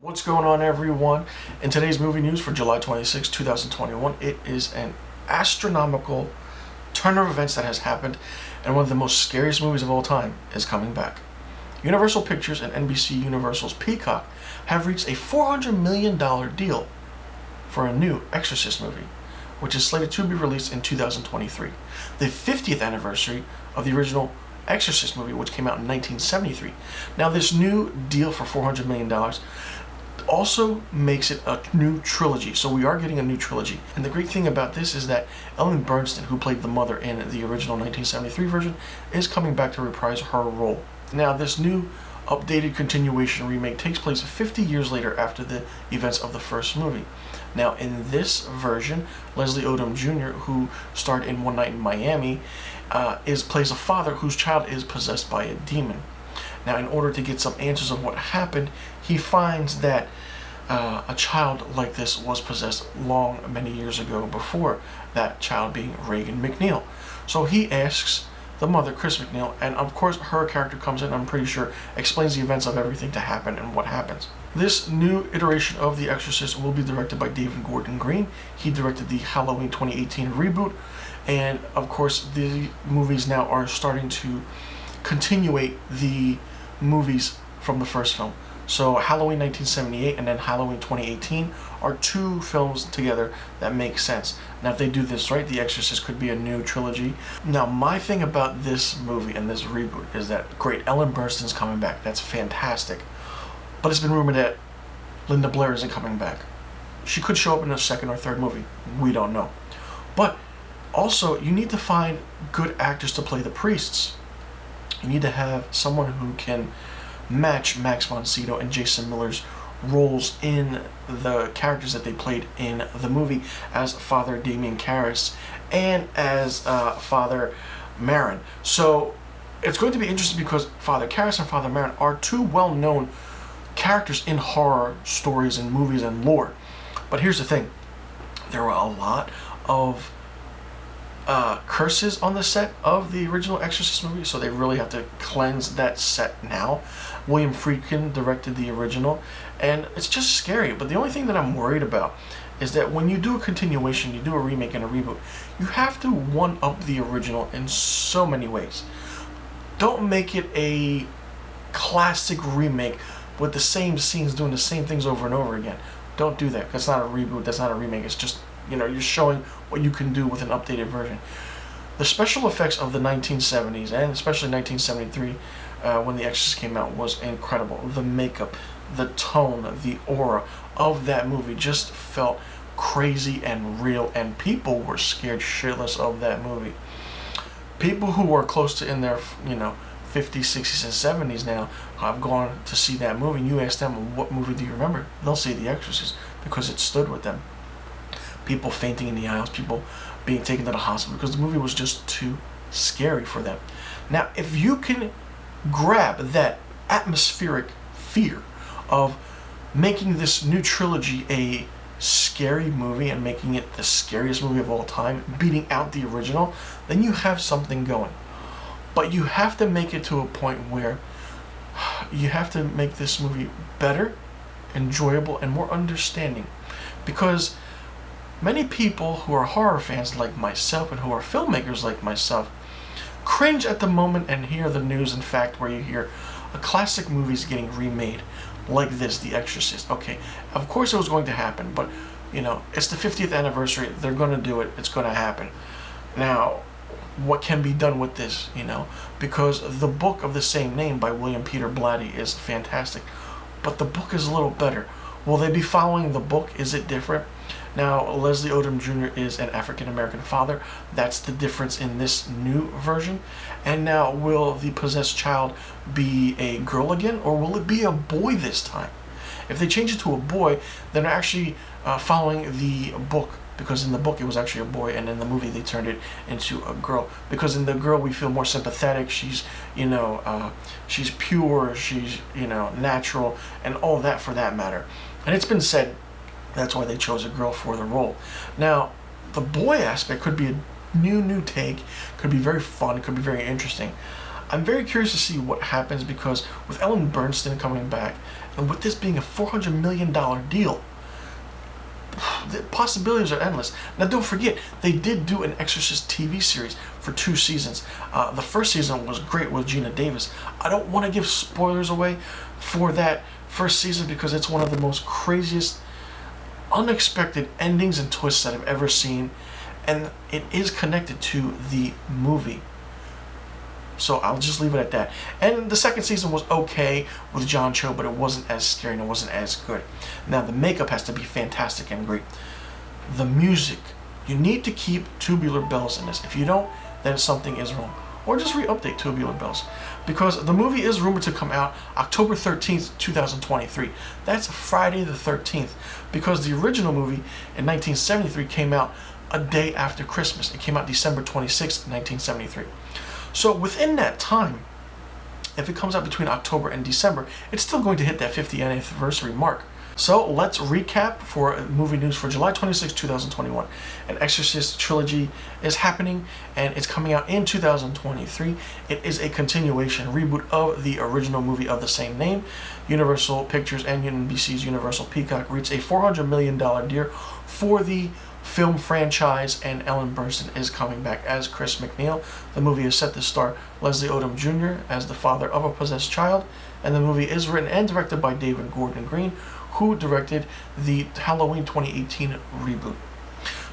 What's going on, everyone? In today's movie news for July 26, 2021, it is an astronomical turn of events that has happened, and one of the most scariest movies of all time is coming back. Universal Pictures and NBC Universal's Peacock have reached a $400 million deal for a new Exorcist movie, which is slated to be released in 2023, the 50th anniversary of the original Exorcist movie, which came out in 1973. Now, this new deal for $400 million also makes it a new trilogy, so we are getting a new trilogy. And the great thing about this is that Ellen Burstyn, who played the mother in the original 1973 version, is coming back to reprise her role. Now, this new updated continuation remake takes place 50 years later after the events of the first movie. Now, in this version, Leslie Odom Jr., who starred in One Night in Miami, plays a father whose child is possessed by a demon. Now, in order to get some answers of what happened, he finds that a child like this was possessed many years ago, before that child being Reagan McNeil. So he asks the mother, Chris McNeil, and of course her character comes in, I'm pretty sure, explains the events of everything to happen and what happens. This new iteration of The Exorcist will be directed by David Gordon Green. He directed the Halloween 2018 reboot, and of course the movies now are starting to continuate the movies from the first film. So Halloween 1978 and then Halloween 2018 are two films together that make sense. Now, if they do this right, The Exorcist could be a new trilogy. Now, my thing about this movie and this reboot is that, great, Ellen Burstyn's coming back. That's fantastic. But it's been rumored that Linda Blair isn't coming back. She could show up in a second or third movie. We don't know. But also, you need to find good actors to play the priests. You need to have someone who can match Max von Sydow and Jason Miller's roles in the characters that they played in the movie as Father Damien Karras and as Father Marin. So it's going to be interesting because Father Karras and Father Marin are two well-known characters in horror stories and movies and lore. But here's the thing. There were a lot of curses on the set of the original Exorcist movie, so they really have to cleanse that set now. William Friedkin directed the original, and it's just scary. But the only thing that I'm worried about is that when you do a continuation, you do a remake and a reboot, you have to one-up the original in so many ways. Don't make it a classic remake with the same scenes doing the same things over and over again. Don't do that. That's not a reboot, that's not a remake. It's just, you're showing what you can do with an updated version. The special effects of the 1970s, and especially 1973, when The Exorcist came out, was incredible. The makeup, the tone, the aura of that movie just felt crazy and real, and people were scared shitless of that movie. People who are close to in their, 50s, 60s, and 70s now have gone to see that movie, and you ask them, what movie do you remember? They'll say The Exorcist, because it stood with them. People fainting in the aisles, people being taken to the hospital because the movie was just too scary for them. Now, if you can grab that atmospheric fear of making this new trilogy a scary movie and making it the scariest movie of all time, beating out the original, then you have something going. But you have to make it to a point where you have to make this movie better, enjoyable, and more understanding. Because many people who are horror fans like myself and who are filmmakers like myself cringe at the moment and hear the news and fact where you hear a classic movie is getting remade like this, The Exorcist. Okay, of course it was going to happen, but it's the 50th anniversary. They're going to do it. It's going to happen. Now, what can be done with this, because the book of the same name by William Peter Blatty is fantastic, but the book is a little better. Will they be following the book? Is it different? Now, Leslie Odom Jr. is an African-American father. That's the difference in this new version. And now, will the possessed child be a girl again, or will it be a boy this time? If they change it to a boy, then they're actually following the book, because in the book it was actually a boy, and in the movie they turned it into a girl. Because in the girl we feel more sympathetic. She's, she's pure, she's, natural, and all that for that matter. And it's been said that's why they chose a girl for the role. Now, the boy aspect could be a new take, could be very fun, could be very interesting. I'm very curious to see what happens, because with Ellen Burstyn coming back And with this being a $400 million deal, the possibilities are endless. Now, don't forget, they did do an Exorcist TV series for 2 seasons. The first season was great with Gina Davis. I don't want to give spoilers away for that first season because it's one of the most craziest, unexpected endings and twists that I've ever seen, and it is connected to the movie. So I'll just leave it at that. And the second season was okay with John Cho, but it wasn't as scary and it wasn't as good. Now, the makeup has to be fantastic and great. The music, you need to keep Tubular Bells in this. If you don't, then something is wrong. Or just re-update Tubular Bells. Because the movie is rumored to come out October 13th, 2023. That's Friday the 13th. Because the original movie in 1973 came out a day after Christmas. It came out December 26th, 1973. So within that time, if it comes out between October and December, it's still going to hit that 50th anniversary mark. So let's recap for movie news for July 26, 2021. An Exorcist trilogy is happening, and it's coming out in 2023. It is a continuation, reboot of the original movie of the same name. Universal Pictures and NBC's Universal Peacock reached a $400 million deal for the film franchise, and Ellen Burstyn is coming back as Chris McNeil. The movie is set to star Leslie Odom Jr. as the father of a possessed child, and the movie is written and directed by David Gordon Green, who directed the Halloween 2018 reboot.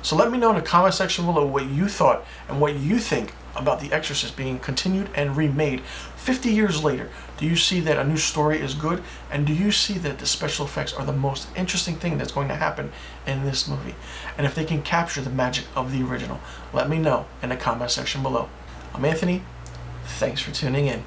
So let me know in the comment section below what you thought and what you think about The Exorcist being continued and remade 50 years later. Do you see that a new story is good? And do you see that the special effects are the most interesting thing that's going to happen in this movie? And if they can capture the magic of the original, let me know in the comment section below. I'm Anthony. Thanks for tuning in.